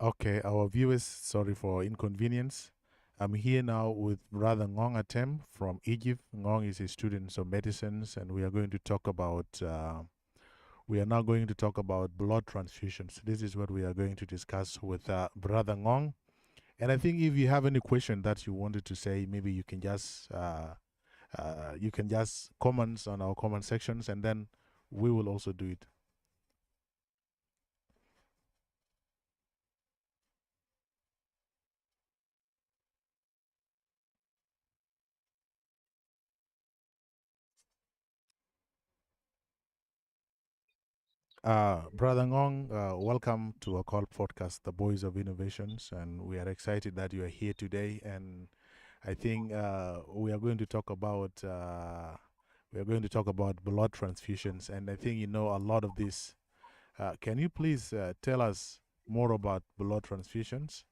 Okay, our viewers, sorry for inconvenience. I'm here now with Brother Ngong Atem from Egypt. Ngong is a student of medicines, and we are going to talk about. We are now going to talk about blood transfusions. This is what we are going to discuss with Brother Ngong. And I think if you have any question that you wanted to say, maybe you can just comments on our comment sections, and then we will also do it. Brother Ngong, welcome to Akol Podcast, the Boys of Innovations, and we are excited that you are here today. And I think we are going to talk about blood transfusions, and I think you know a lot of this. Can you please tell us more about blood transfusions?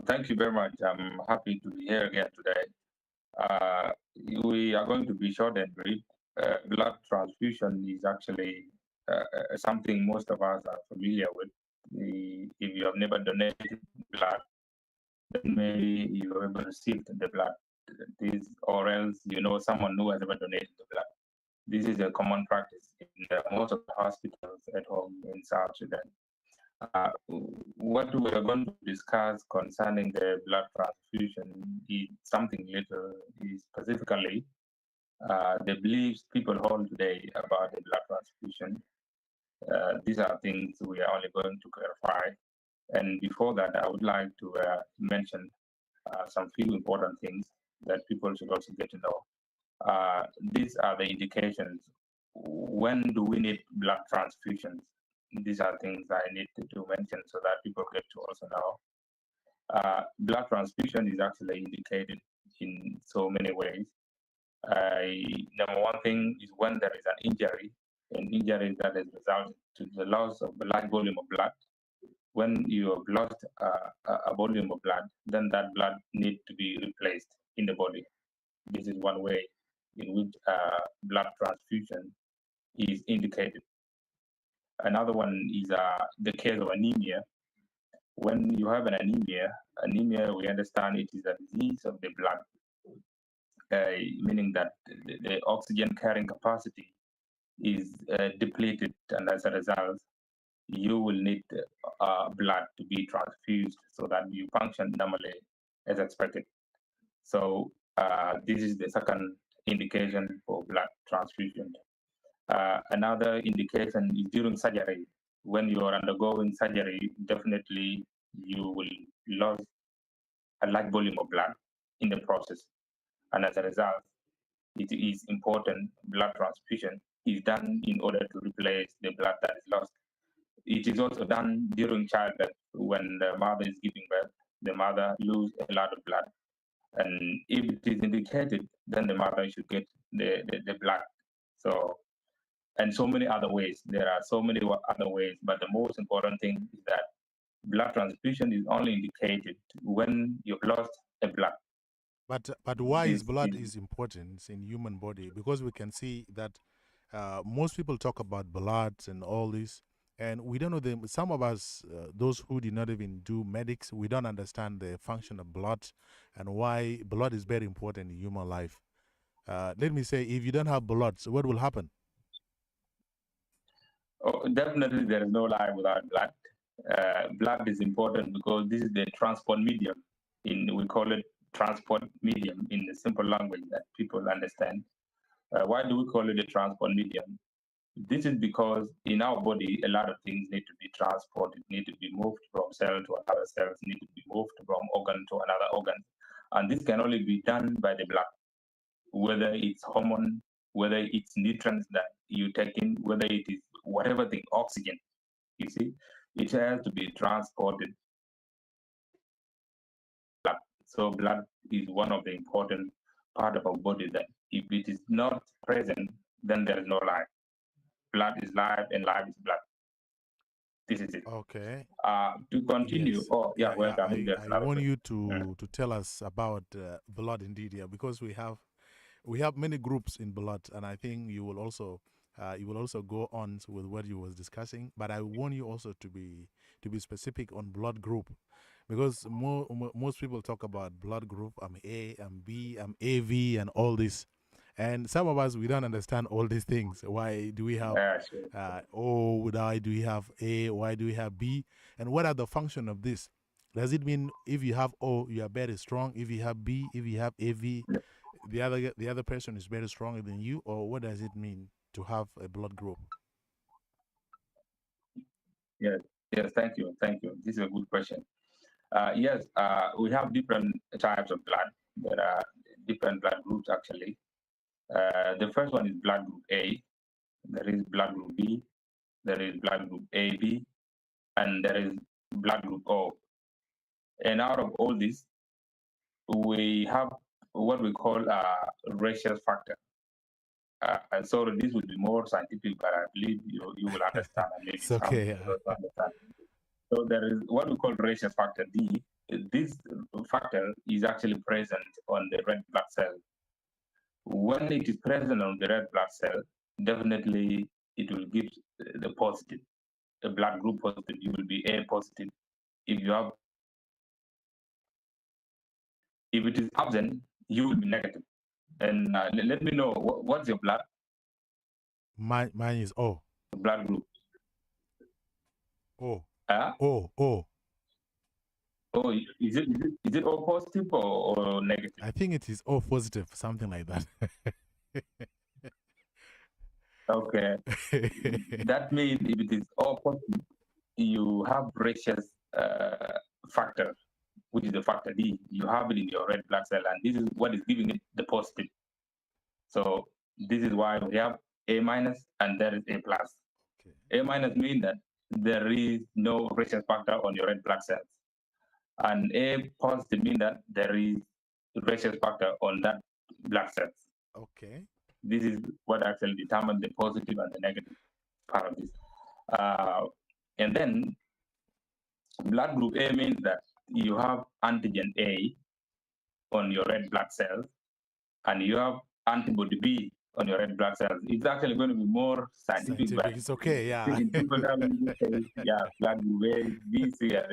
Thank you very much. I'm happy to be here again today. Uh, we are going to be short and brief. Blood transfusion is actually something most of us are familiar with. If you have never donated blood, then maybe you have ever received the blood. Or else you know someone who has ever donated the blood. This is a common practice in most of the hospitals at home in South Sudan. Uh, what we are going to discuss concerning the blood transfusion is something little, is specifically the beliefs people hold today about the blood transfusion. These are things we are only going to clarify. And before that, I would like to mention some few important things that people should also get to know. These are the indications. When do we need blood transfusions? These are things I need to mention so that people get to also know. Blood transfusion is actually indicated in so many ways. Number one thing is when there is an injury that has resulted to the loss of a large volume of blood. When you have lost a volume of blood, then that blood needs to be replaced in the body. This is one way in which blood transfusion is indicated. Another one is the case of anemia. When you have an anemia, we understand it is a disease of the blood, meaning that the oxygen carrying capacity is depleted, and as a result, you will need blood to be transfused so that you function normally as expected. So this is the second indication for blood transfusion. Another indication is during surgery. When you are undergoing surgery, definitely you will lose a large volume of blood in the process. And as a result, it is important blood transfusion is done in order to replace the blood that is lost. It is also done during childbirth when the mother is giving birth. The mother loses a lot of blood. And if it is indicated, then the mother should get the blood. So and so many other ways. There are so many other ways, but the most important thing is that blood transfusion is only indicated when you've lost a blood. But why is This blood is is important in human body? Because we can see that most people talk about blood and all this, and we don't know them. Some of us, those who did not even do medics, we don't understand the function of blood and why blood is very important in human life. Let me say, if you don't have blood, so what will happen? definitely there is no life without blood. Blood is important because this is the transport medium. We call it transport medium in the simple language that people understand. Why do we call it a transport medium? This is because in our body, a lot of things need to be transported, need to be moved from cell to another cell, need to be moved from organ to another organ. And this can only be done by the blood, whether it's hormone, whether it's nutrients that you take in, whether it is whatever the oxygen, you see, it has to be transported. So blood is one of the important part of our body that if it is not present, then there is no life. Blood is life and life is blood. This is it. Okay. To continue, Yes. oh yeah, Yeah, yeah. welcome. There's I another want you question. Mm. to tell us about blood indeed, yeah, because we have many groups in blood, and I think you will also you will also go on with what you was discussing. But I want you also to be specific on blood group, because most people talk about blood group. I'm A, I'm B, I'm AV, and all this. And some of us, we don't understand all these things. Why do we have Sure. O? Why do we have A? Why do we have B? And what are the function of this? Does it mean if you have O, you are very strong? If you have B, if you have AV, the other person is very stronger than you? Or what does it mean to have a blood group? Yes, yes, thank you, thank you. This is a good question. Yes, we have different types of blood. There are different blood groups actually. The first one is blood group A. There is blood group B. There is blood group AB, and there is blood group O. And out of all this, we have what we call a rhesus factor. And so this will be more scientific, but I believe you will understand, and maybe It's some okay. will also understand. So there is what we call rhesus factor D. This factor is actually present on the red blood cell. When it is present on the red blood cell, definitely it will give the positive, the blood group positive. You will be A positive. If it is absent, you will be negative. And let me know what's your blood Mine is O. blood group. O. Uh, O. O. oh, is it O positive or negative? I think it is O positive, something like that. Okay. That means if it is O positive, you have rhesus factor, which is the factor D. You have it in your red blood cell, and this is what is giving it the positive. So this is why we have A minus and there is A plus. Okay. A minus means that there is no rhesus factor on your red blood cells, and A positive means that there is rhesus factor on that blood cells. Okay. This is what actually determines the positive and the negative part of this. And then blood group A means that you have antigen A on your red blood cells, and you have antibody B on your red blood cells. It's actually going to be more scientific, but it's okay, yeah. in people say, yeah, blood group A, B, C, and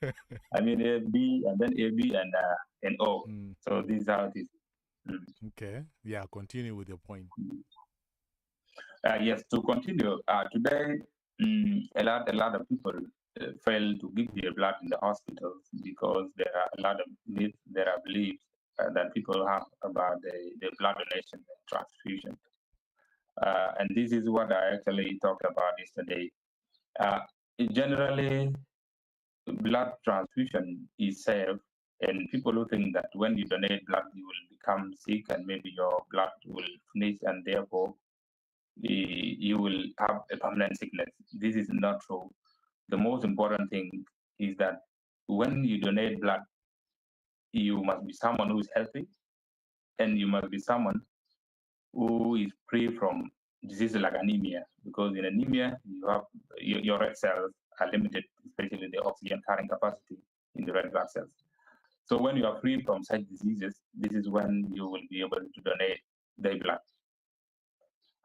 L. I mean A, B, and then AB and O. So this is how it is. Okay. Yeah, continue with your point. Yes, to continue, today a lot of people fail to give their blood in the hospitals because there are a lot of myths, there are beliefs that people have about the blood donation and transfusion. And this is what I actually talked about yesterday. Generally, blood transfusion is safe, and people who think that when you donate blood, you will become sick and maybe your blood will finish and therefore you will have a permanent sickness. This is not true. The most important thing is that when you donate blood, you must be someone who is healthy, and you must be someone who is free from diseases like anemia, because in anemia, you have your red cells are limited, especially the oxygen carrying capacity in the red blood cells. So when you are free from such diseases, this is when you will be able to donate the blood.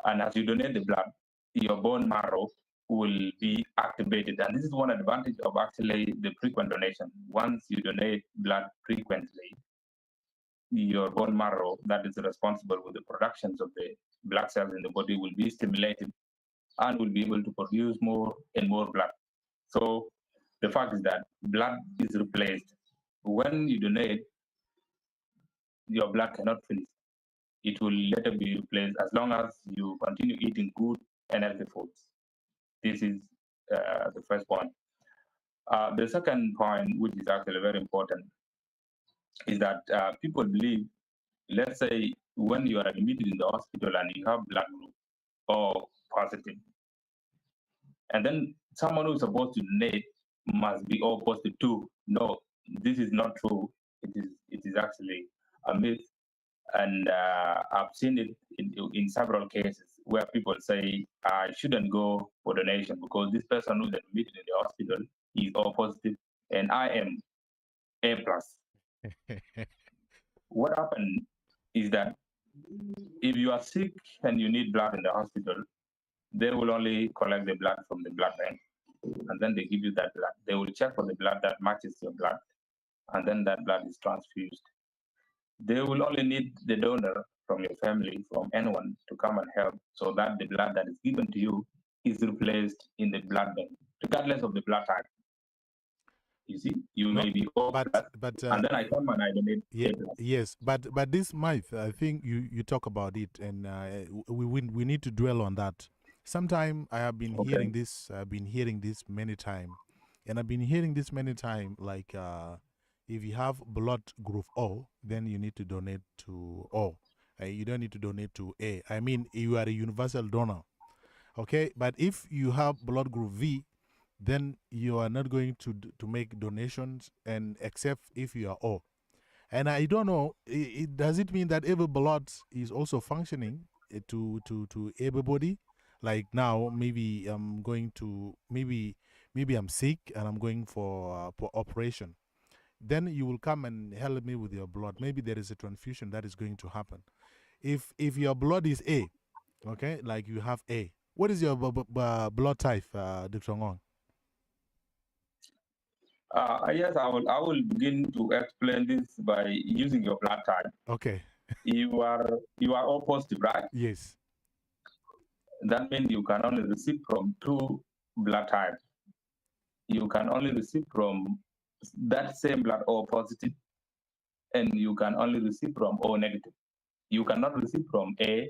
And as you donate the blood, your bone marrow will be activated. And this is one advantage of actually the frequent donation. Once you donate blood frequently, your bone marrow that is responsible with the productions of the blood cells in the body will be stimulated and will be able to produce more and more blood. So the fact is that blood is replaced. When you donate, your blood cannot finish. It will later be replaced as long as you continue eating good and healthy foods. This is the first point. The second point, which is actually very important, is that people believe, let's say, when you are admitted in the hospital and you have blood group O positive, and then someone who is supposed to donate must be O positive too. No, this is not true. It is actually a myth, and I've seen it in several cases where people say I shouldn't go for donation because this person who's admitted in the hospital is O positive and I am A plus. What happened is that if you are sick and you need blood in the hospital, they will only collect the blood from the blood bank, and then they give you that blood. They will check for the blood that matches your blood, and then that blood is transfused. They will only need the donor from your family, from anyone, to come and help, so that the blood that is given to you is replaced in the blood bank, regardless of the blood type. You see, you No, may be O but blood, and then I come and I donate yeah, A blood. yes, but this myth, I think you talk about it, and we need to dwell on that. Sometime I have been hearing Okay. this. I've been hearing this many time, and I've been hearing this many time. Like, if you have blood group O, then you need to donate to O. You don't need to donate to A. I mean, you are a universal donor. Okay, but if you have blood group V, then you are not going to make donations, and except if you are O. And I don't know, does it mean that every blood is also functioning to everybody? Like now, maybe I'm going to maybe I'm sick and I'm going for operation. Then you will come and help me with your blood. Maybe there is a transfusion that is going to happen. If your blood is A, okay, like you have A, what is your blood type, Dr. Ngong? Yes, I will begin to explain this by using your blood type. Okay. You are O positive, right? Yes. That means you can only receive from two blood types. You can only receive from that same blood O positive, and you can only receive from O negative. You cannot receive from A,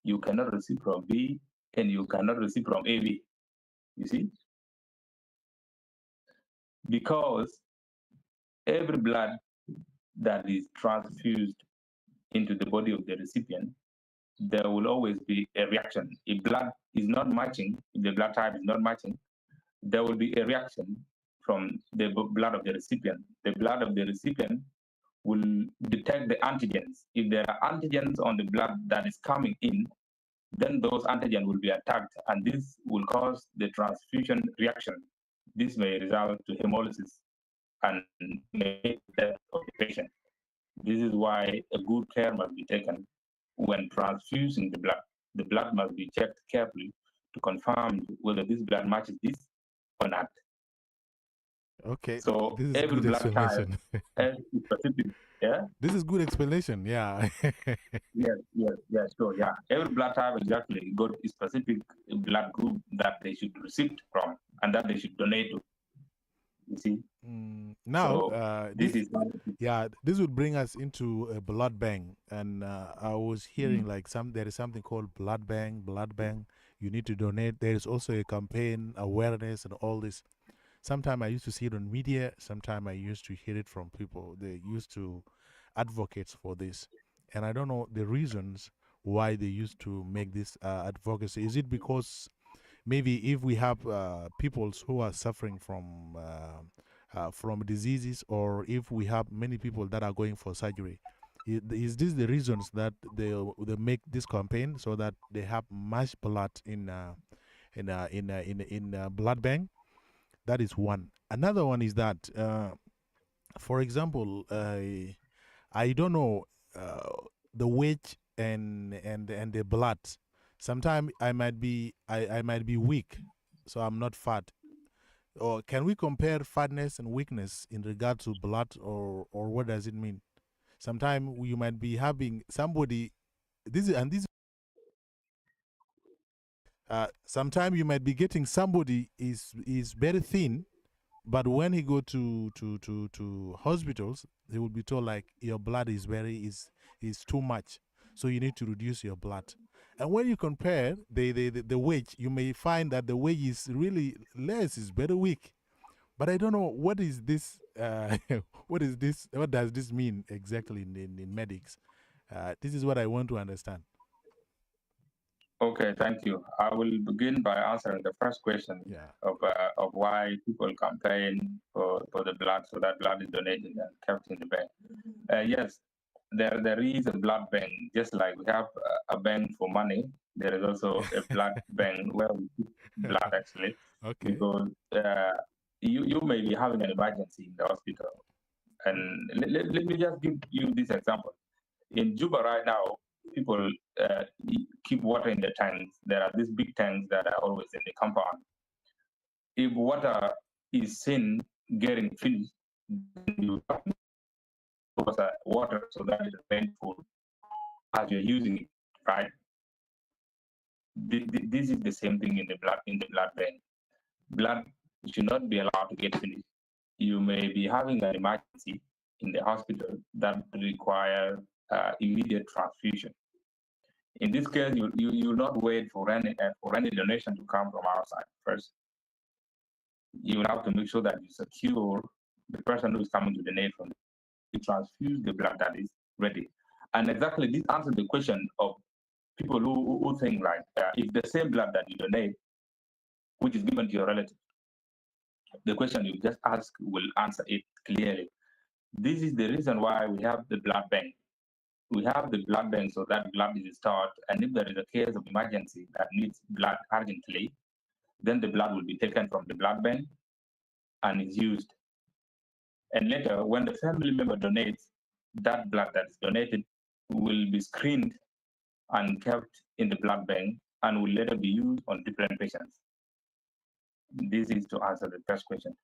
you cannot receive from B, and you cannot receive from AB. You see? Because every blood that is transfused into the body of the recipient, there will always be a reaction. If blood is not matching, if the blood type is not matching, there will be a reaction from the blood of the recipient. The blood of the recipient will detect the antigens. If there are antigens on the blood that is coming in, then those antigens will be attacked, and this will cause the transfusion reaction. This may result to hemolysis and may death of the patient. This is why a good care must be taken when transfusing the blood. The blood must be checked carefully to confirm whether this blood matches this or not. Okay. So This is every good blood type explanation. has a specific, yeah. This is good explanation. Yeah. Yes, sure, yeah. Every blood type exactly got a specific blood group that they should receive from and that they should donate to. You see, Now, so this is yeah, this would bring us into a blood bank, and I was hearing like there is something called blood bank. Blood bank. You need to donate. There is also a campaign awareness and all this. Sometimes I used to see it on media. Sometimes I used to hear it from people. They used to advocate for this, and I don't know the reasons why they used to make this advocacy. Is it because maybe if we have peoples who are suffering from diseases, or if we have many people that are going for surgery, is this the reasons that they make this campaign so that they have much blood in blood bank? That is one. Another one is that, for example, I don't know the weight and the blood. Sometimes I might be weak, so I'm not fat. Or can we compare fatness and weakness in regard to blood, or what does it mean? Sometimes you might be having somebody. This. Sometimes you might be getting somebody is very thin, but when he go to hospitals, he will be told like your blood is too much, so you need to reduce your blood. And when you compare the weight, you may find that the weight is really less, is very weak. But I don't know what is this. What is this? What does this mean exactly in medics? This is what I want to understand. okay. Thank you. I will begin by answering the first question Yeah. of why people campaign for the blood, so that blood is donated and kept in the bank. Yes, there is a blood bank, just like we have a bank for money. There is also a blood bank where we keep blood actually, Okay. because you may be having an emergency in the hospital, and let me just give you this example. In Juba right now, people keep water in the tanks. There are these big tanks that are always in the compound. If water is seen getting filled, then you have water so that it remains full as you're using it, right? This is the same thing in the blood vein. Blood should not be allowed to get finished. You may be having an emergency in the hospital that require immediate transfusion. In this case, you will not wait for any donation to come from outside. First, you will have to make sure that you secure the person who is coming to donate from you transfuse the blood that is ready. And exactly this answers the question of people who think like if the same blood that you donate, which is given to your relative, the question you just ask will answer it clearly. This is the reason why we have the blood bank. We have the blood bank so that blood is stored, and if there is a case of emergency that needs blood urgently, then the blood will be taken from the blood bank and is used. And later, when the family member donates, that blood that is donated will be screened and kept in the blood bank and will later be used on different patients. This is to answer the first question.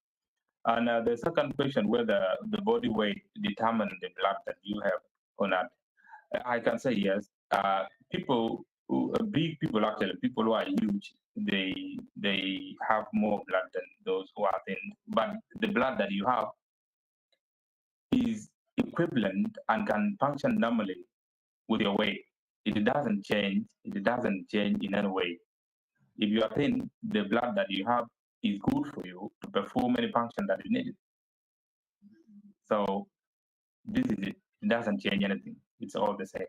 And the second question, whether the body weight determines the blood that you have or not, I can say yes. People, big people actually, people who are huge, they have more blood than those who are thin. But the blood that you have is equivalent and can function normally with your weight. It doesn't change. It doesn't change in any way. If you are thin, the blood that you have is good for you to perform any function that is needed. So this is it. It doesn't change anything. It's all the same.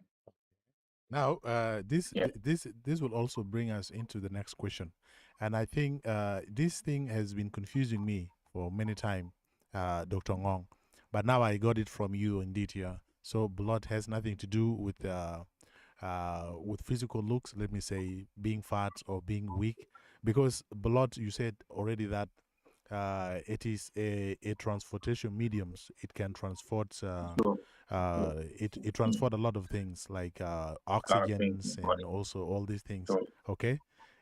Now, this will also bring us into the next question, and I think this thing has been confusing me for many time, Dr. Ngong, but now I got it from you indeed here. So blood has nothing to do with physical looks. Let me say being fat or being weak, because blood, you said already that it is a transportation mediums. It can transport. It transport a lot of things like oxygens and also all these things. Okay,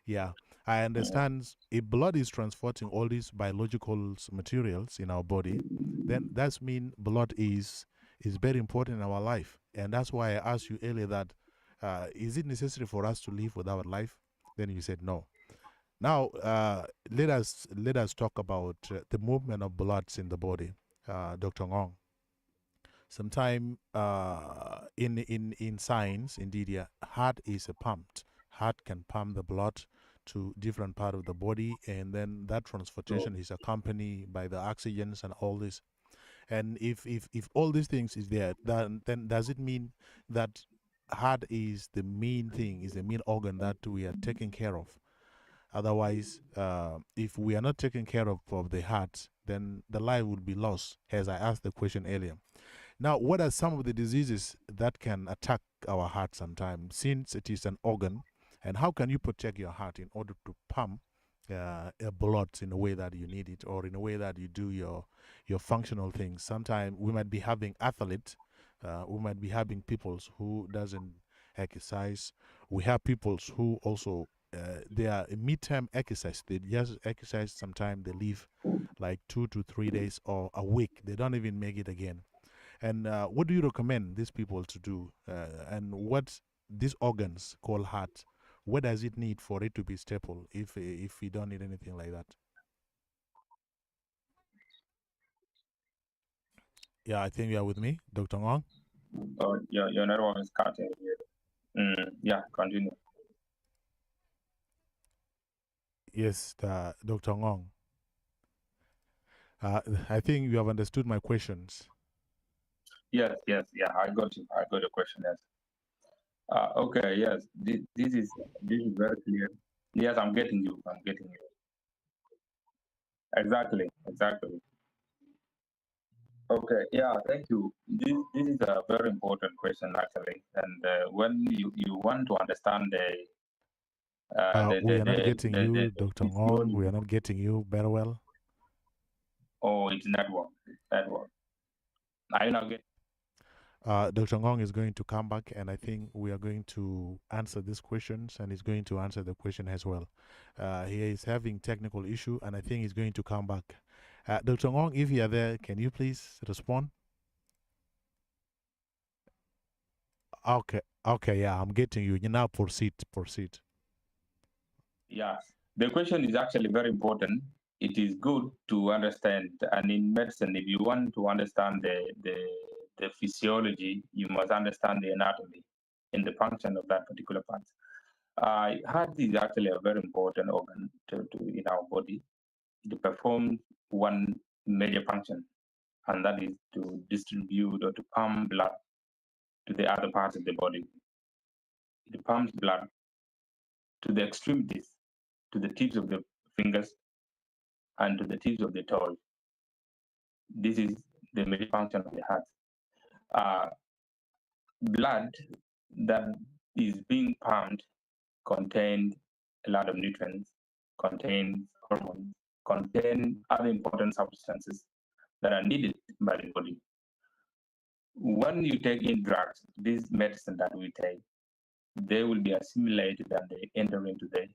yeah, I understand. If blood is transporting all these biological materials in our body, then that's mean blood is very important in our life, and that's why I asked you earlier that is it necessary for us to live without life? Then you said no. Now, let us talk about the movement of bloods in the body, Dr. Ngong. Sometime in science, indeed, yeah, heart is pumped. Heart can pump the blood to different part of the body, and then that transportation is accompanied by the oxygens and all this. And if all these things is there, then does it mean that heart is the main thing, is the main organ that we are taking care of? Otherwise, if we are not taking care of the heart, then the life would be lost, as I asked the question earlier. Now, what are some of the diseases that can attack our heart sometimes, since it is an organ? And how can you protect your heart in order to pump blood in a way that you need it, or in a way that you do your functional things? Sometimes we might be having athletes, we might be having people who doesn't exercise. We have people who also they are a midterm exercise. They just exercise. Sometimes they live like 2 to 3 days or a week. They don't even make it again. And what do you recommend these people to do? And what these organs called heart, what does it need for it to be stable if we don't need anything like that? Yeah, I think you are with me, Dr. Ngong. Oh, your network is cutting here. Yeah, continue. Yes, Dr. Ngong. I think you have understood my questions. Yes, yeah, I got you. I got your question. Yes. Okay. Yes, this is very clear. Yes, I'm getting you. I'm getting you. Exactly. Okay. Yeah. Thank you. This is a very important question actually, and when you want to understand We are not getting you, the Dr. Ngong. We physiology. are not getting you very well. Oh, it's network. Network. Are you not getting? Dr. Ngong is going to come back, and I think we are going to answer these questions, and he's going to answer the question as well. He is having technical issue, and I think he's going to come back. Dr. Ngong, if you are there, can you please respond? Okay, okay, yeah, I'm getting you. You now proceed. Yeah, the question is actually very important. It is good to understand, and in medicine, if you want to understand the physiology, you must understand the anatomy and the function of that particular part. Heart is actually a very important organ in our body. It performs one major function, and that is to distribute or to pump blood to the other parts of the body. It pumps blood to the extremities, to the tips of the fingers, and to the tips of the toes. This is the major function of the heart. Blood that is being pumped contains a lot of nutrients, contains hormones, contains other important substances that are needed by the body. When you take in drugs, this medicine that we take, they will be assimilated and they enter into the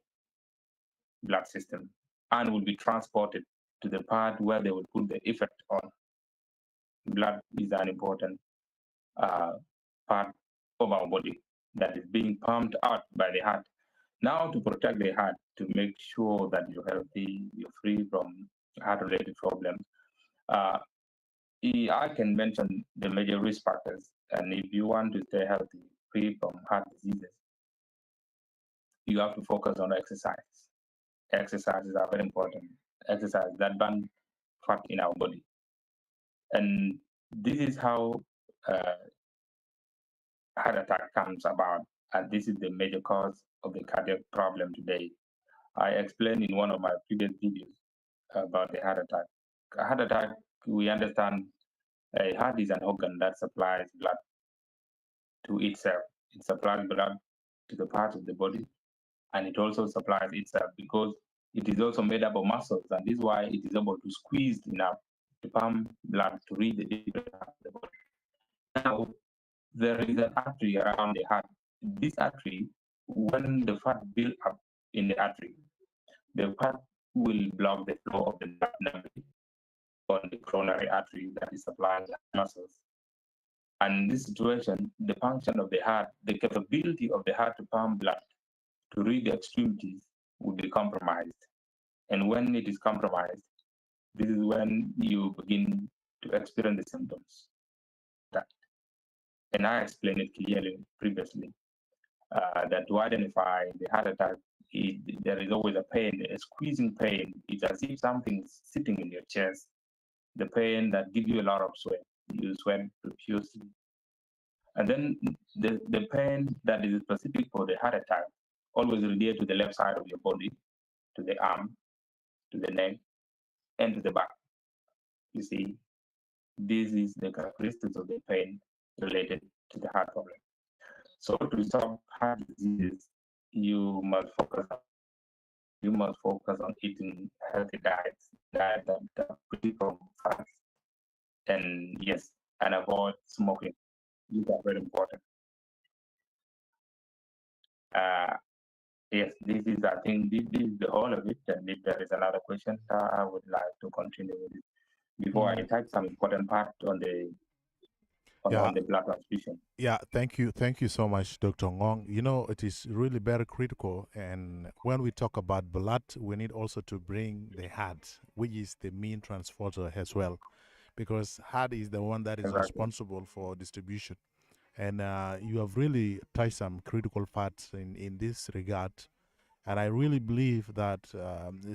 blood system and will be transported to the part where they will put the effect on. Blood is an important part of our body that is being pumped out by the heart. Now, to protect the heart, to make sure that you're healthy, you're free from heart-related problems, I can mention the major risk factors. And if you want to stay healthy, free from heart diseases, you have to focus on exercise. Exercises are very important. Exercise that burn fat in our body. And this is how heart attack comes about. And this is the major cause of the cardiac problem today. I explained in one of my previous videos about the heart attack. A heart attack, we understand a heart is an organ that supplies blood to itself. It supplies blood to the parts of the body, and it also supplies itself because it is also made up of muscles, and this is why it is able to squeeze enough to pump blood to reach the different parts of the body. Now, there is an artery around the heart. This artery, when the fat builds up in the artery, the fat will block the flow of the blood namely on the coronary artery that is supplying the muscles. And in this situation, the function of the heart, the capability of the heart to pump blood to reach the extremities will be compromised. And when it is compromised, this is when you begin to experience the symptoms. And I explained it clearly previously that to identify the heart attack, there is always a pain, a squeezing pain. It's as if something's sitting in your chest. The pain that gives you a lot of sweat. You sweat profusely. And then the pain that is specific for the heart attack always related to the left side of your body, to the arm, to the neck, and to the back. You see, this is the characteristics of the pain related to the heart problem. So to stop heart diseases, you must focus on eating healthy diets that are free from fats, and yes, and avoid smoking. These are very important. Yes, this is, I think, this is the whole of it. And if there is another question, I would like to continue with it before I touch some important part on the on the blood transfusion. Yeah, thank you so much, Dr. Ngong. You know, it is really very critical, and when we talk about blood, we need also to bring the heart, which is the main transporter as well, because heart is the one that is responsible for distribution. And you have really touched some critical parts in this regard. And I really believe that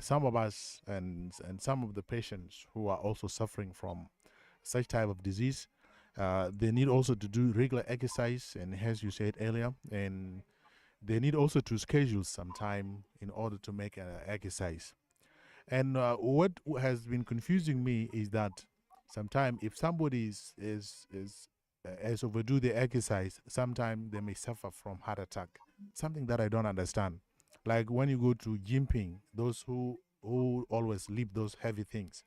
some of us and some of the patients who are also suffering from such type of disease, they need also to do regular exercise, and as you said earlier, and they need also to schedule some time in order to make exercise. And what has been confusing me is that sometimes if somebody has overdo the exercise, sometimes they may suffer from heart attack. Something that I don't understand. Like when you go to gymping, those who always lift those heavy things,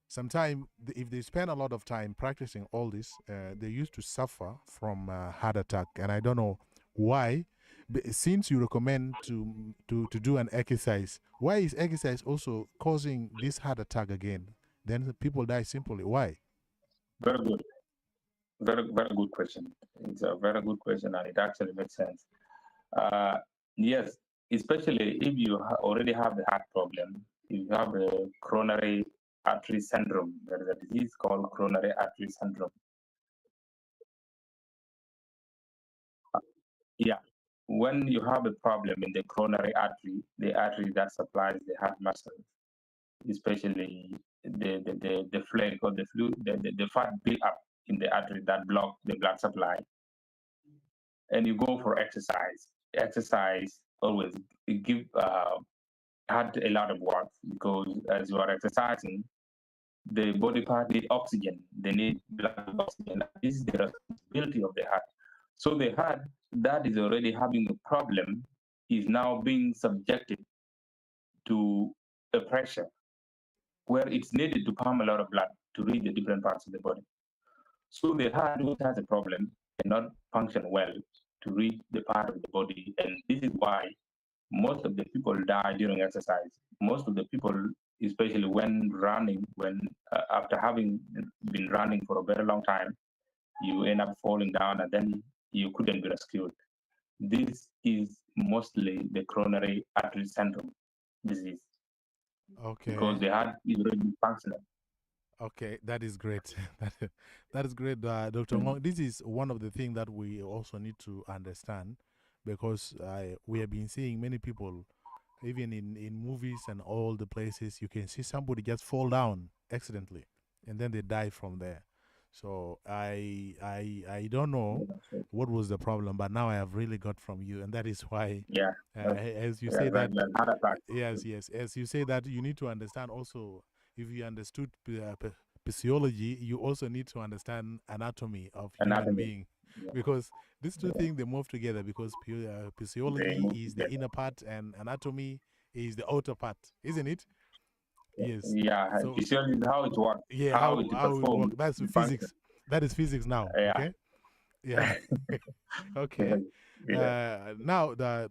sometimes if they spend a lot of time practicing all this, they used to suffer from heart attack, and I don't know why. Since you recommend to do an exercise, why is exercise also causing this heart attack again? Then the people die simply. Why? Very good. Very good question. It's a very good question, and it actually makes sense. Uh, yes, especially if you already have the heart problem, if you have a coronary artery syndrome. There is a disease called coronary artery syndrome. Yeah. When you have a problem in the coronary artery, the artery that supplies the heart muscle, especially the flake or the fluid, the fat build up in the artery that block the blood supply, and you go for exercise. Exercise always give heart a lot of work because as you are exercising, the body part need oxygen. They need blood oxygen. This is the responsibility of the heart. So the heart that is already having a problem is now being subjected to a pressure where it's needed to pump a lot of blood to reach the different parts of the body. So the heart, which has a problem, cannot function well to reach the part of the body. And this is why most of the people die during exercise. Most of the people, especially when running, when after having been running for a very long time, you end up falling down and then you couldn't be rescued. This is mostly the coronary artery syndrome disease because Okay. the heart is already functional. Okay, that is great. That is great, Dr. Mm. Ngong. This is one of the things that we also need to understand because we have been seeing many people, even in movies and all the places, you can see somebody just fall down accidentally and then they die from there. So I don't know what was the problem, but now I have really got from you, and that is why, Yeah, as you yeah, say right. that, Well, heart attack. yes, yes. As you say that, you need to understand also, if you understood physiology, you also need to understand anatomy of human Anatomy. being. Yeah, Because these two yeah. things, they move together because They physiology move is the together. inner part and anatomy is the outer part, isn't it? Yes. Yeah, So, physiology is how it works, yeah, how it how it works. performs That's the function. physics. That is physics now, Yeah, okay? Yeah. Okay. yeah. Now, Dr.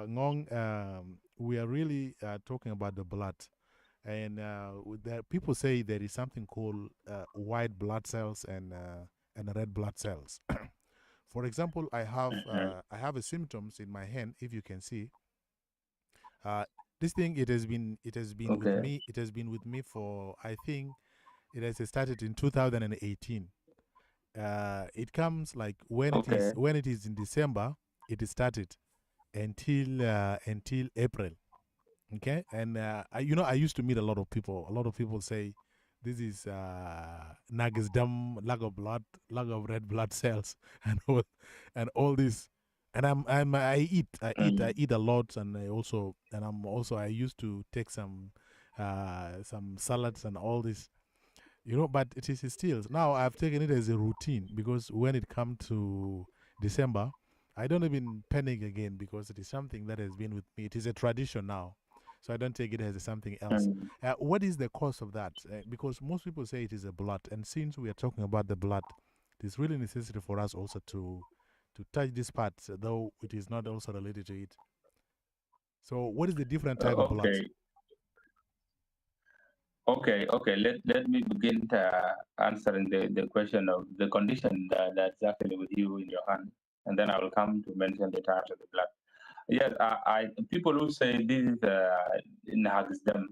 Ngong, we are really talking about the blood. And people say there is something called white blood cells and red blood cells. For example, Mhm. I have a symptoms in my hand. If you can see, uh, this thing it has been with Okay, me. It has been with me for, I think it has started in 2018. It comes like okay, when it is in December. It is started until April. Okay, and I used to meet a lot of people. A lot of people say this is nagisdom, lack of blood, lack of red blood cells, and all this. And I mm, eat a lot, and I used to take some salads and all this. But it is still now I've taken it as a routine because when it comes to December, I don't even panic again because it is something that has been with me. It is a tradition now, so I don't take it as something else. mm. What is the cause of that? Because most people say it is a blood, and since we are talking about the blood, it is really necessary for us also to touch this part, though it is not also related to it. So, what is the different type of blood? Okay, okay. Let me begin answering the question of the condition that's actually with you in your hand, and then I will come to mention the types of the blood. Yes, people who say this is them.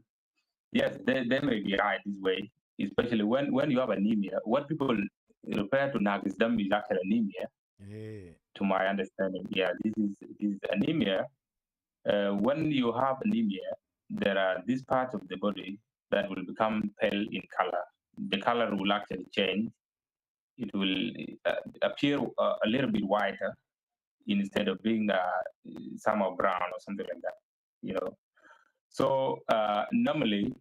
Yes, they may be right this way, especially when you have anemia. What people refer to them is actually anemia, Yeah. to my understanding. Yeah, this is anemia. When you have anemia, there are these parts of the body that will become pale in color. The color will actually change. It will appear a little bit whiter instead of being somehow brown or something like that. You know. So normally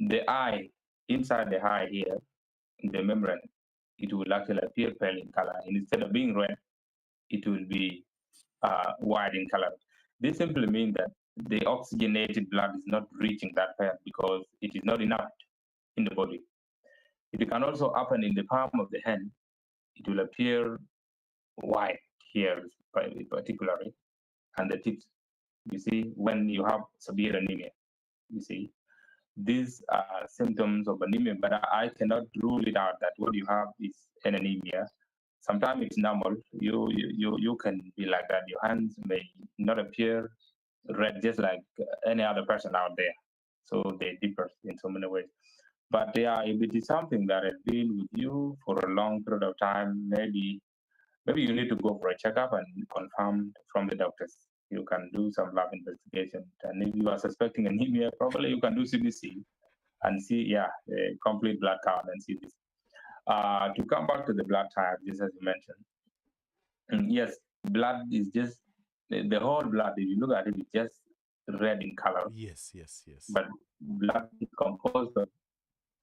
the eye, inside the eye here, the membrane, it will actually appear pale in color. And instead of being red, it will be white in color. This simply means that the oxygenated blood is not reaching that part because it is not enough in the body. It can also happen in the palm of the hand. It will appear white here, particularly, and the tips. You see, when you have severe anemia, you see, these are symptoms of anemia, but I cannot rule it out that what you have is an anemia. Sometimes it's normal. You can be like that. Your hands may not appear red just like any other person out there. So they differ in so many ways. But yeah, if it is something that has been with you for a long period of time, maybe you need to go for a checkup and confirm from the doctors. You can do some lab investigation, and if you are suspecting anemia, probably you can do CBC and see, yeah, a complete blood count and see this. To come back to the blood type, just as you mentioned, yes, blood is just the whole blood. If you look at it, it's just red in color, Yes, yes, yes. but blood is composed of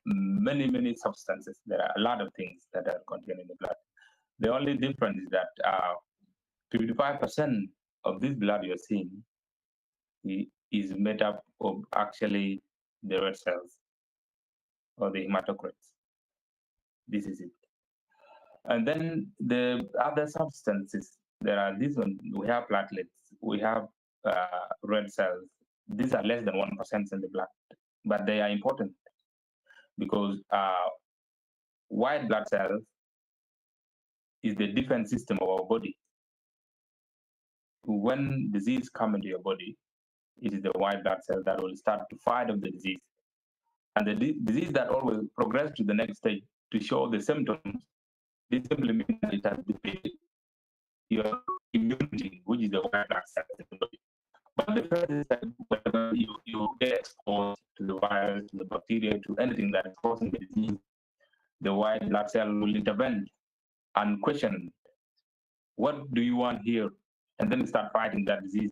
many substances. There are a lot of things that are contained in the blood. The only difference is that 55% of this blood you're seeing is made up of actually the red cells or the hematocrits. This is it. And then the other substances, there are these one, we have platelets, we have red cells. These are less than 1% in the blood, but they are important because white blood cells is the defense system of our body. When disease come into your body, it is the white blood cell that will start to fight off the disease. And the disease that always progress to the next stage to show the symptoms, this simply means that it has depleted your immunity, which is the white blood cell in the body. But the first is that whenever you get exposed to the virus, to the bacteria, to anything that is causing the disease, the white blood cell will intervene and question, what do you want here? And then start fighting that disease.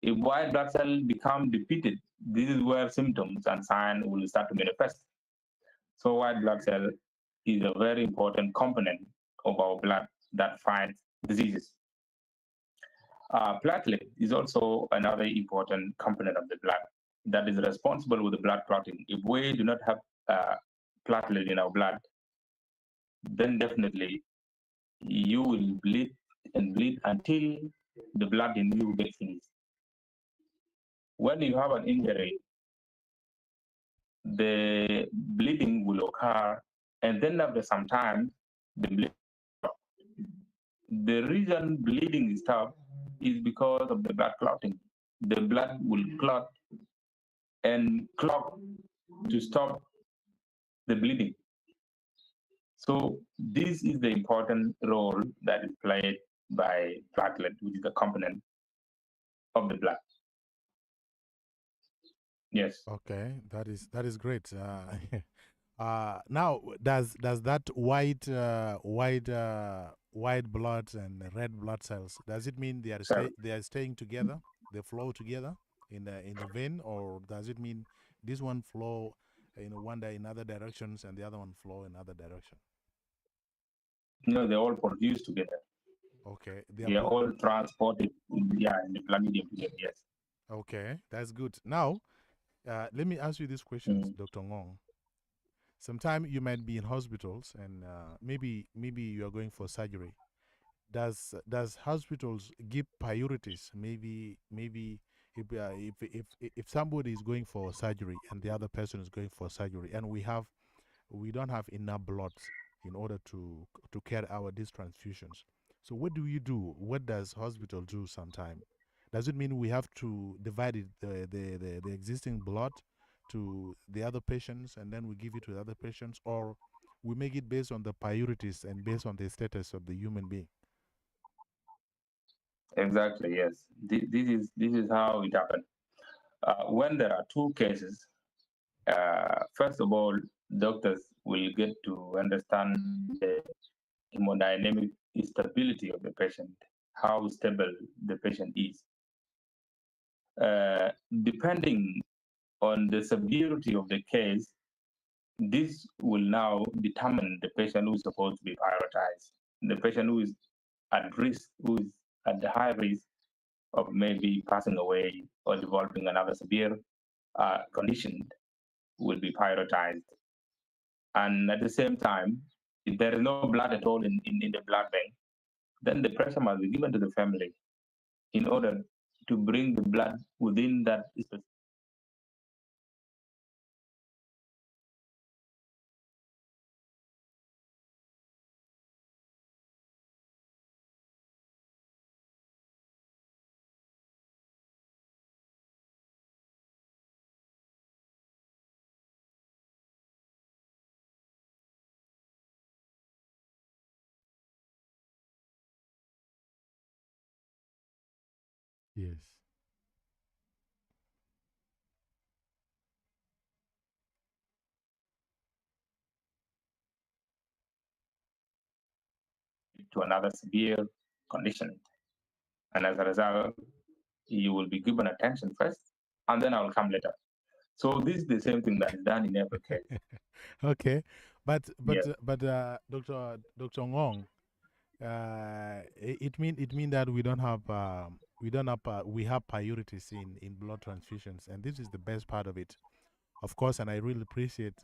If white blood cell become depleted, this is where symptoms and signs will start to manifest. So white blood cell is a very important component of our blood that fights diseases. Platelet is also another important component of the blood that is responsible with the blood clotting. If we do not have platelet in our blood, then definitely you will bleed and bleed until the blood in you gets finished. When you have an injury, the bleeding will occur, and then after some time, the bleeding stops. The reason bleeding stops is because of the blood clotting. The blood will clot and clot to stop the bleeding. So this is the important role that is played by platelet, which is a component of the blood. Yes. Okay, that is great. Now, does that white blood and red blood cells, does it mean So they are staying together? They flow together in the vein, or does it mean this one flow in other directions and the other one flow in other direction? they're all produced together. Okay, They are all transported, yeah, in the blood medium together. Yes. okay. That's good. Now, let me ask you these questions, Dr. Ngong. Sometimes you might be in hospitals, and maybe you are going for surgery. Does hospitals give priorities? Maybe if somebody is going for surgery and the other person is going for surgery, and we don't have enough blood in order to carry out these transfusions. So what do you do? What does hospital do sometime? Does it mean we have to divide the existing blood to the other patients and then we give it to the other patients, or we make it based on the priorities and based on the status of the human being? Exactly. Yes. This is how it happened. When there are two cases, first of all, doctors will get to understand the hemodynamic stability of the patient, how stable the patient is. Depending on the severity of the case, this will now determine the patient who is supposed to be prioritized. The patient who is at risk, who is at the high risk of maybe passing away or developing another severe condition will be prioritized. And at the same time, if there is no blood at all in the blood bank, then the pressure must be given to the family in order to bring the blood within that specific. Yes. To another severe condition. And as a result, you will be given attention first, and then I will come later. So this is the same thing that is done in every case. Okay, Yes. Doctor Ngong, it mean that we have priorities in blood transfusions, and this is the best part of it, of course. And I really appreciate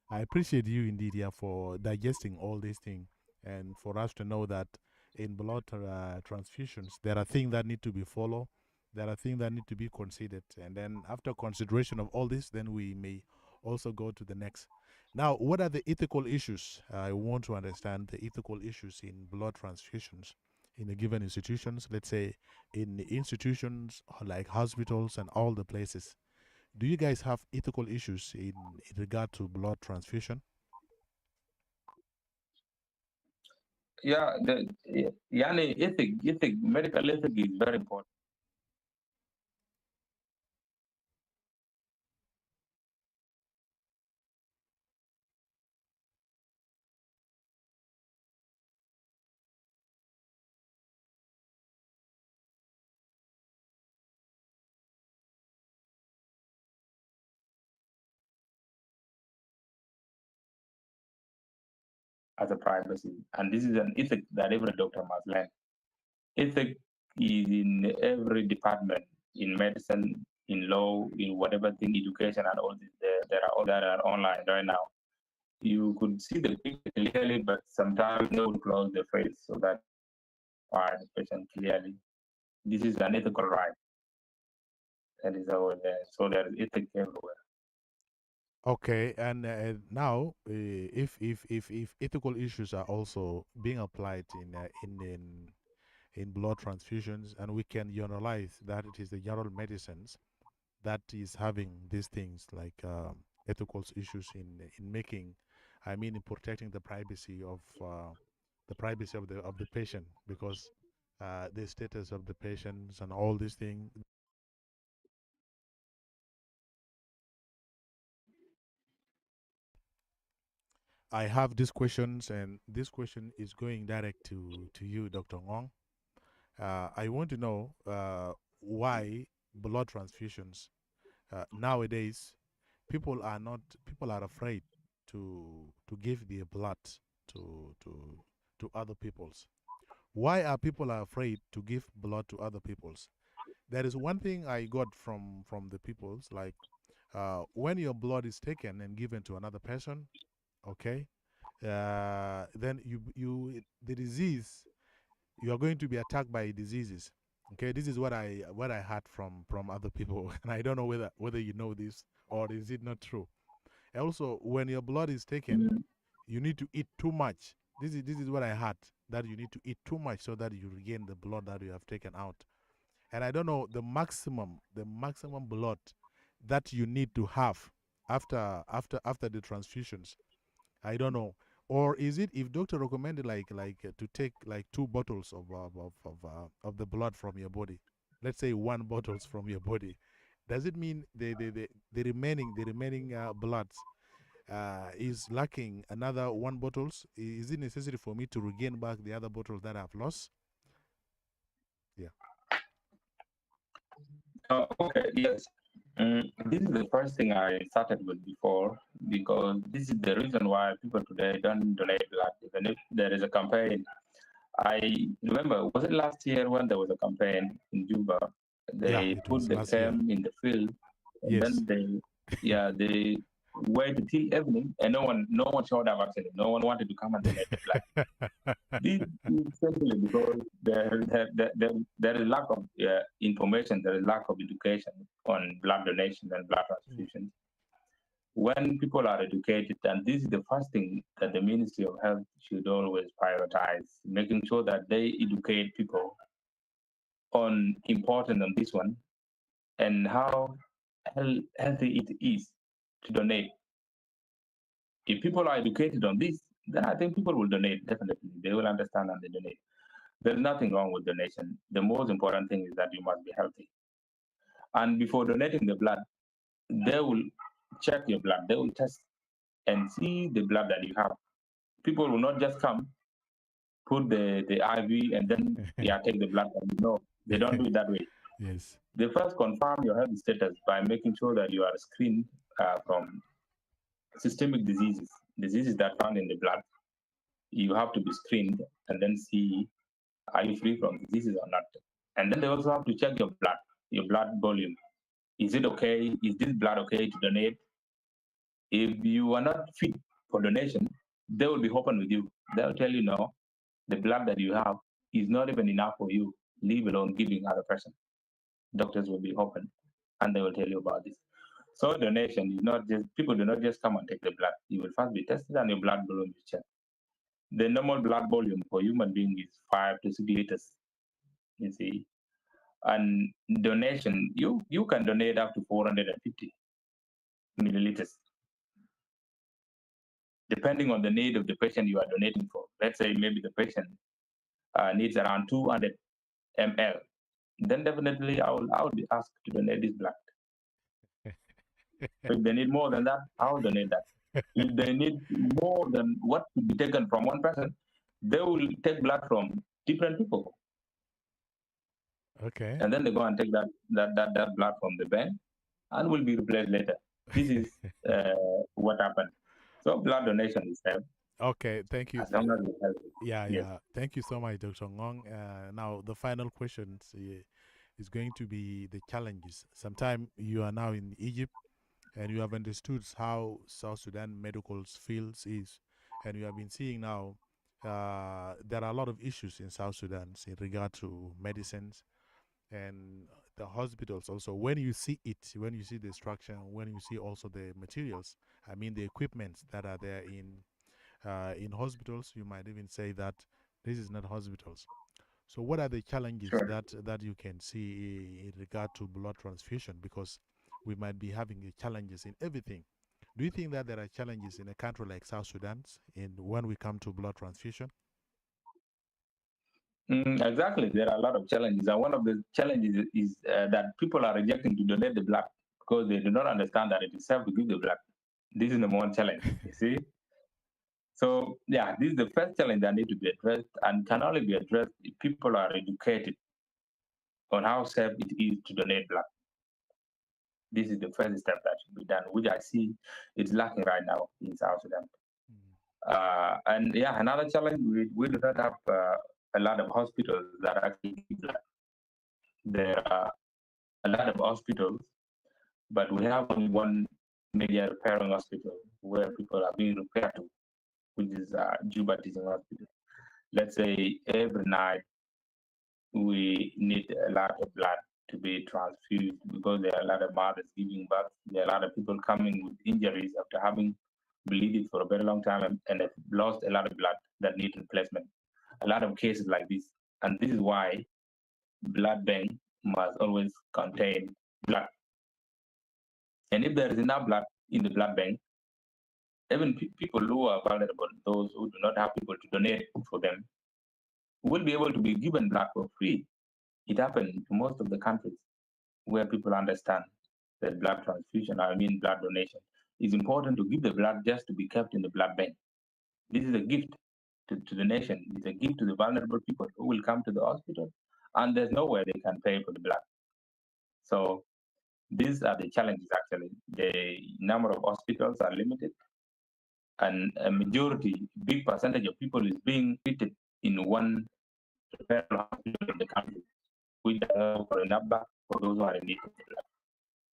I appreciate you indeed, yeah, for digesting all these things, and for us to know that in blood transfusions there are things that need to be followed, there are things that need to be considered, and then after consideration of all this, then we may also go to the next. Now, what are the ethical issues? I want to understand the ethical issues in blood transfusions in the given institutions, let's say in institutions like hospitals and all the places. Do you guys have ethical issues in regard to blood transfusion? Yeah, yani medical ethic is very important. As a privacy. And this is an ethic that every doctor must learn. Ethic is in every department, in medicine, in law, in whatever thing, education, and all this. There are all that are online right now. You could see the picture clearly, but sometimes they will close the face so that the patient clearly. This is an ethical right. That is our so there is ethic everywhere. Okay, and now, if ethical issues are also being applied in blood transfusions, and we can generalize that it is the general medicines that is having these things like ethical issues in making, I mean, in protecting the privacy of the patient, because the status of the patients and all these things. I have these questions, and this question is going direct to you, Dr. Ngong. I want to know why blood transfusions nowadays people are afraid to give their blood to other people's. Why are people are afraid to give blood to other people's? There is one thing I got from the people's, like when your blood is taken and given to another person, okay, then the disease, you are going to be attacked by diseases. Okay, this is what I heard from other people, and I don't know whether you know this or is it not true. Also, when your blood is taken, Mm. you need to eat too much. This is what I heard, that you need to eat too much so that you regain the blood that you have taken out. And I don't know the maximum blood that you need to have after the transfusions. I don't know. Or is it, if doctor recommended to take like 2 bottles of the blood from your body, let's say 1 bottles from your body, does it mean the remaining bloods is lacking another 1 bottles? Is it necessary for me to regain back the other bottles that I've lost? Yeah. Okay, yes. This is the first thing I started with before because this is the reason why people today don't donate blood. Even if there is a campaign, I remember, was it last year when there was a campaign in Juba? Yeah, They it put was the last year. cam in the field, and Yes. then yeah, they waited till evening, and no one showed up. Actually, no one wanted to come and donate the blood. This is simply because there is lack of information, there is lack of education on blood donation and blood transfusion. When people are educated, and this is the first thing that the Ministry of Health should always prioritize, making sure that they educate people on important on this one and how healthy it is to donate. If people are educated on this, then I think people will donate, definitely. They will understand and they donate. There's nothing wrong with donation. The most important thing is that you must be healthy. And before donating the blood, they will check your blood. They will test and see the blood that you have. People will not just come, put the IV, and then take the blood. No, they don't do it that way. Yes. They first confirm your health status by making sure that you are screened from systemic diseases that found in the blood. You have to be screened and then see, are you free from diseases or not? And then they also have to check your blood volume. Is it okay? Is this blood okay to donate? If you are not fit for donation, they will be open with you. They'll tell you, no, the blood that you have is not even enough for you, leave alone giving other person. Doctors will be open and they will tell you about this. So donation is not just, people do not just come and take the blood. You will first be tested and your blood volume is checked. The normal blood volume for human being is 5 to 6 liters, you see. And donation, you can donate up to 450 milliliters, depending on the need of the patient you are donating for. Let's say maybe the patient needs around 200 ml. Then definitely I will be asked to donate this blood. If they need more than that, I will donate that. If they need more than what could be taken from one person, they will take blood from different people. Okay. And then they go and take that blood from the bank and will be replaced later. This is what happened. So blood donation is help. Okay, thank you. As long as it's healthy. Yeah, Yes. yeah. Thank you so much, Dr. Ngong. Now, the final question is going to be the challenges. Sometime you are now in Egypt and you have understood how South Sudan medical fields is, and you have been seeing now there are a lot of issues in South Sudan in regard to medicines and the hospitals also. When you see it, when you see the structure, when you see also the materials, I mean the equipment that are there in hospitals, you might even say that this is not hospitals. So what are the challenges Sure. that you can see in regard to blood transfusion? Because we might be having challenges in everything. Do you think that there are challenges in a country like South Sudan when we come to blood transfusion? Exactly. There are a lot of challenges. And one of the challenges is that people are rejecting to donate the blood because they do not understand that it is safe to give the blood. This is the one challenge, you see. So, yeah, this is the first challenge that need to be addressed and can only be addressed if people are educated on how safe it is to donate blood. This is the first step that should be done, which I see is lacking right now in South Sudan. And yeah, another challenge, we do not have a lot of hospitals that actually give blood. There are a lot of hospitals, but we have only one major referring hospital where people are being repaired to, which is Juba Teaching Hospital. Let's say every night we need a lot of blood to be transfused because there are a lot of mothers giving birth. There are a lot of people coming with injuries after having bleeding for a very long time and have lost a lot of blood that need replacement. A lot of cases like this. And this is why blood bank must always contain blood. And if there is enough blood in the blood bank, even people who are vulnerable, those who do not have people to donate for them, will be able to be given blood for free. It happens in most of the countries where people understand that blood transfusion, I mean blood donation, is important to give the blood just to be kept in the blood bank. This is a gift to the nation. It's a gift to the vulnerable people who will come to the hospital and there's nowhere they can pay for the blood. So these are the challenges actually. The number of hospitals are limited and a majority, big percentage of people is being treated in one referral hospital in the country, which are for enough blood for those who are in need of the blood.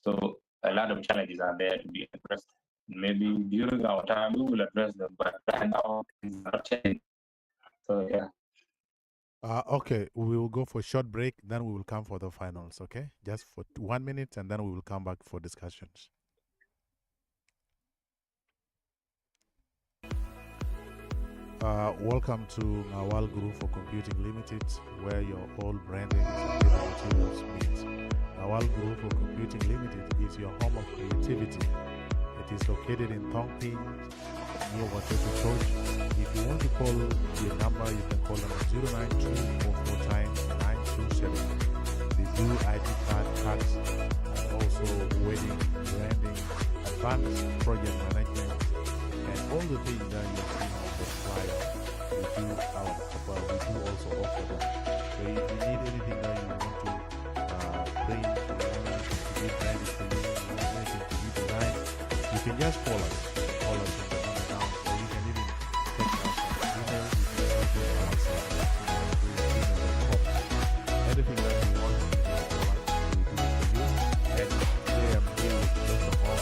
So a lot of challenges are there to be addressed. Maybe during our time we will address them, but right now things are not changing. So yeah. Okay, we will go for a short break, then we will come for the finals, okay? Just for 1 minute, and then we will come back for discussions. Welcome to Nawal Group for Computing Limited, where your all branding and data materials meet. Nawal Group for Computing Limited is your home of creativity. It is located in Tongping, near Watoto Church. If you want to call the number, you can call them on 09244 They do ID card, cards, and also wedding, branding, advanced project management, and all the things that you see on the flyer. We do also offer them. So if you need anything that you want to bring, you want anything to be branded for you, you want anything to be designed, you can just call us. Call us on the number down, or you can even text us on email. You can also WhatsApp us, anything that you want, you can call us. We do it for you. And today I'm here with Dr. Hall.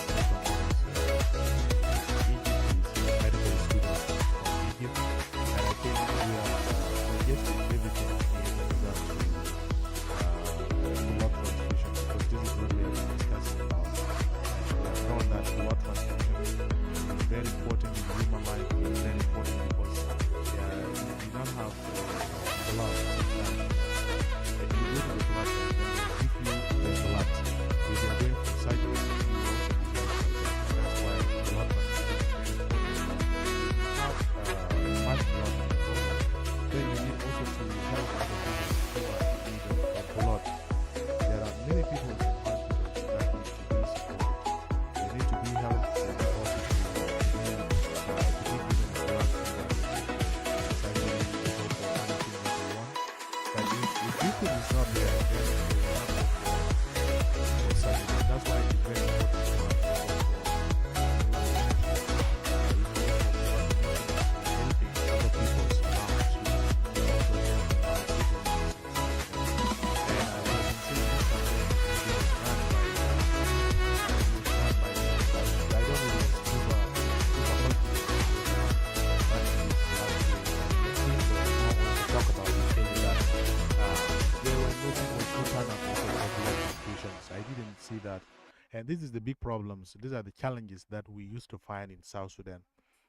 Egypt is a medical student from Egypt, and I think we have suggested everything in regards to blood transfusion, because this is what we are discussing about. And we have known that blood transfusion is very important in human life. It's very important because you don't have blood. If you go to the blood bank, then they give you the blood. If you are going for surgery, you also be going for surgery. That's why blood transfusion is very important. If you have much blood in the body, then you need also to help other people who are in need of blood. There are many people in hospitals that need to be supported. They need to be helped. They need also to be given blood so that surgery is also anything that they want. But if people is not there, then they will not go for surgery. That's why it's very important for us to go for helping other people's arms too. We also help other people. And I was in Sydney Sunday, it was run by I don't know if it's Cuba Hospital, but talk about it, saying that there were no people who turn up for blood transfusions. I didn't see that. And this is the big problems. These are the challenges that we used to find in South Sudan.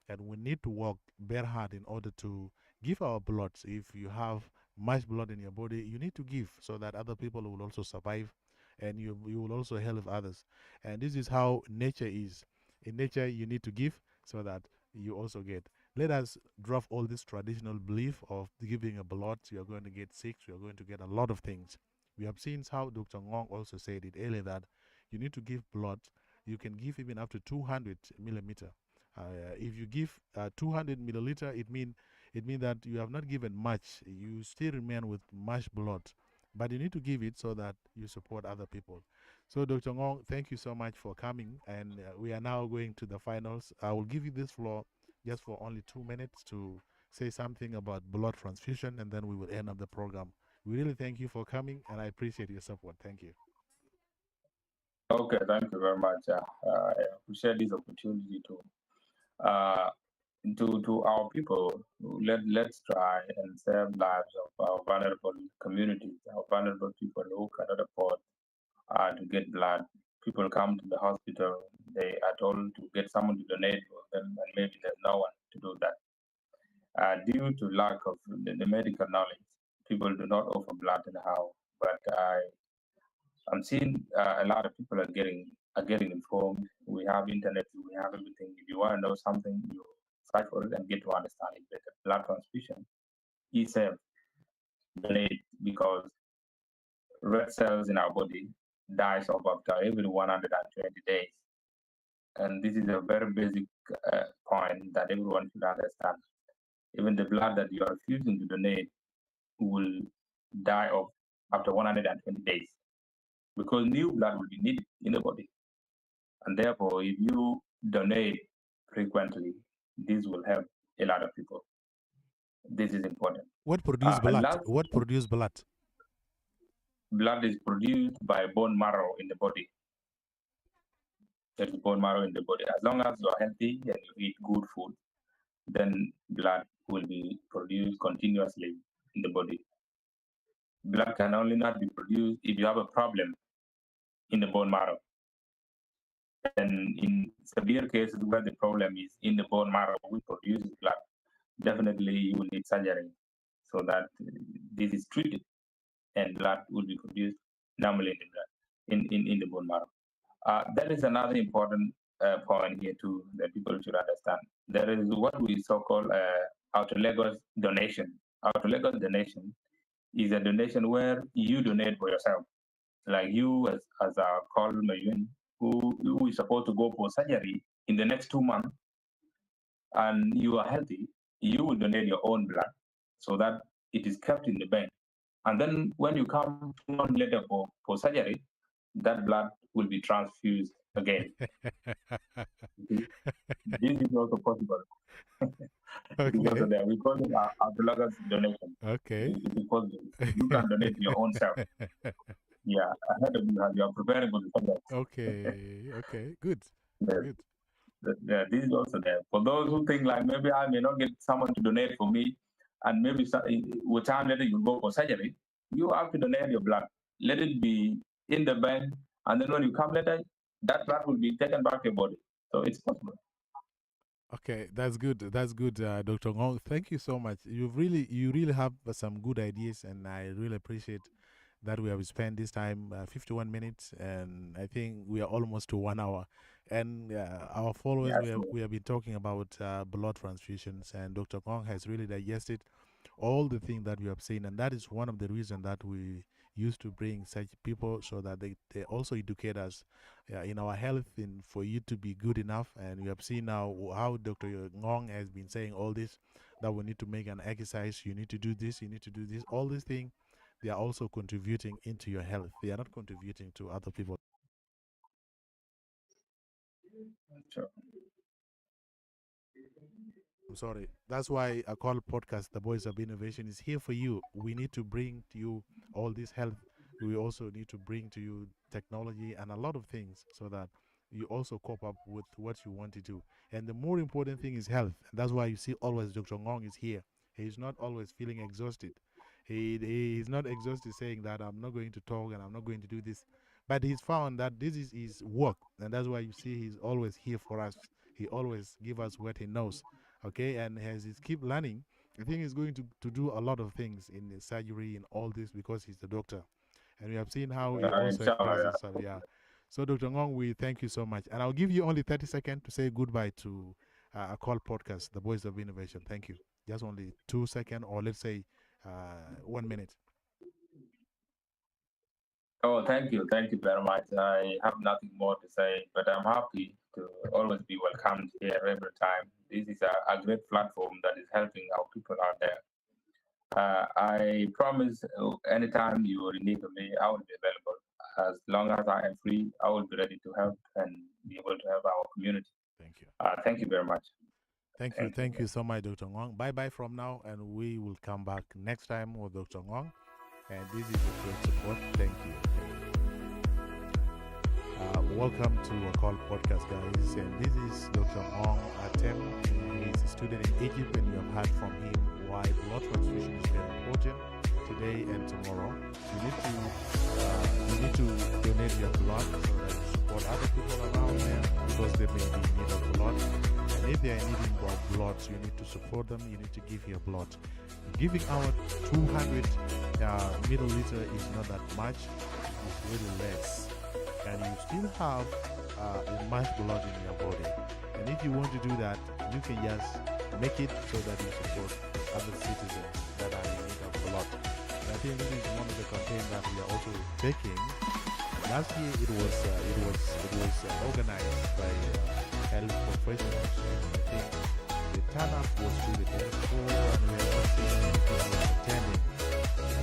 And we need to work very hard in order to give our blood. So if you have much blood in your body, you need to give so that other people will also survive, and you will also help others. And this is how nature is. In nature, you need to give so that you also get. Let us drop all this traditional belief of giving a blood. You are going to get sick. You are going to get a lot of things. We have seen how Dr. Ngong also said it earlier that you need to give blood. You can give even up to 200 millimeter. If you give 200 milliliter, it mean that you have not given much. You still remain with much blood, but you need to give it so that you support other people. So, Dr. Ngong, thank you so much for coming, and we are now going to the finals. I will give you this floor just for only 2 minutes to say something about blood transfusion, and then we will end up the program. We really thank you for coming, and I appreciate your support. Thank you. Okay, thank you very much. I appreciate this opportunity to our people. Let's try and save lives of our vulnerable communities, our vulnerable people who cannot afford to get blood. People come to the hospital, they are told to get someone to donate for them, and maybe there's no one to do that. Due to lack of the medical knowledge, people do not offer blood anyhow. But I'm seeing a lot of people are getting informed. We have internet, we have everything. If you want to know something, you search for it and get to understand it better. Blood transfusion is a donate because red cells in our body dies off after every 120 days. And this is a very basic point that everyone should understand. Even the blood that you are refusing to donate will die off after 120 days because new blood will be needed in the body. And therefore, if you donate frequently, this will help a lot of people. This is important. What produce blood? What produce blood? Blood is produced by bone marrow in the body. There's bone marrow in the body. As long as you are healthy and you eat good food, then blood will be produced continuously in the body. Blood can only not be produced if you have a problem in the bone marrow. And in severe cases where the problem is in the bone marrow which produces blood, definitely you will need surgery so that this is treated and blood will be produced normally in the blood, in the bone marrow. That is another important point here too that people should understand. There is what we so-called autologous donation. Autologous donation is a donation where you donate for yourself. Like you as a Akol Mayun, who is supposed to go for surgery in the next 2 months and you are healthy, you will donate your own blood so that it is kept in the bank. And then when you come 2 months later for surgery, that blood will be transfused again. This is also possible. It is also Okay. there. We call it autologous donation. Okay. It is possible. You can donate your own self. Yeah, ahead of you are preparing for the surgery. Okay. Okay. Good. Yes. Good. Yeah, this is also there. For those who think like maybe I may not get someone to donate for me, and maybe with time later you go for surgery, you have to donate your blood. Let it be in the bank, and then when you come later, that blood will be taken back to your body. So it's possible. Okay, that's good. That's good, Dr. Ngong. Thank you so much. You really have some good ideas, and I really appreciate that we have spent this time 51 minutes, and I think we are almost to 1 hour. And our followers, Yes. we have been talking about blood transfusions, and Dr. Ngong has really digested all the things that we have seen, and that is one of the reasons that we used to bring such people so that they also educate us in our health and for you to be good enough. And we have seen now how Dr. Ngong has been saying all this, that we need to make an exercise, you need to do this, you need to do this, all these things, they are also contributing into your health. They are not contributing to other people. Sure. I'm sorry. That's why I call podcast The Voice of Innovation is here for you. We need to bring to you all this health. We also need to bring to you technology and a lot of things so that you also cope up with what you want to do. And the more important thing is health. And that's why you see always Dr. Ngong is here. He's not always feeling exhausted. He's not exhausted saying that I'm not going to talk and I'm not going to do this. But he's found that this is his work. And that's why you see he's always here for us. He always give us what he knows. Okay, and as he keep learning, I think he's going to do a lot of things in the surgery and all this because he's the doctor. And we have seen how he also Inshallah, expresses yeah. himself. Yeah. So, Dr. Ngong, we thank you so much. And I'll give you only 30 seconds to say goodbye to Akol Podcast, The Voice of Innovation. Thank you. Just only 2 seconds, or let's say 1 minute. Oh, thank you. Thank you very much. I have nothing more to say, but I'm happy to always be welcomed here every time. This is a great platform that is helping our people out there. I promise anytime you are in need of me, I will be available. As long as I am free, I will be ready to help and be able to help our community. Thank you. Thank you very much. Thank you. Thank you so much, Dr. Ngong. Bye bye from now, and we will come back next time with Dr. Ngong. And this is your great support. Thank you. Welcome to Akol Podcast, guys. And this is Dr. Ngong Atem. He's a student in Egypt, and you have heard from him why blood transfusion is very important today and tomorrow. You need to donate your blood so that you support other people around them because they may be in need of blood. And if they are needing blood, you need to support them. You need to give your blood. Giving out 200 milliliter is not that much. It's really less. And you still have much blood in your body. And if you want to do that, you can just make it so that you support other citizens that are in need of blood. And I think this is one of the campaigns that we are also taking. Last year it was organized by health professionals. And I think the turnout was really helpful, and we are not seeing many people attending.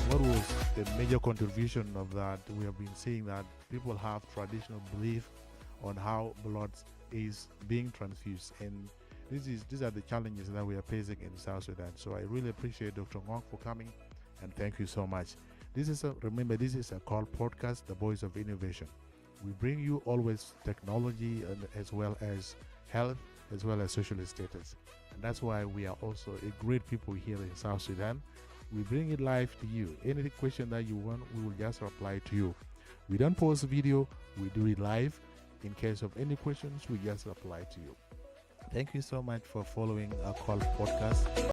What was the major contribution of that? We have been seeing that people have traditional belief on how blood is being transfused, and these are the challenges that we are facing in South Sudan. So I really appreciate Dr. Ngong for coming, and thank you so much. Remember, this is Akol Podcast, The Voice of Innovation. We bring you always technology and as well as health, as well as social status. And that's why we are also a great people here in South Sudan. We bring it live to you. Any question that you want, we will just reply to you. We don't post video, we do it live. In case of any questions, we just reply to you. Thank you so much for following Akol Podcast.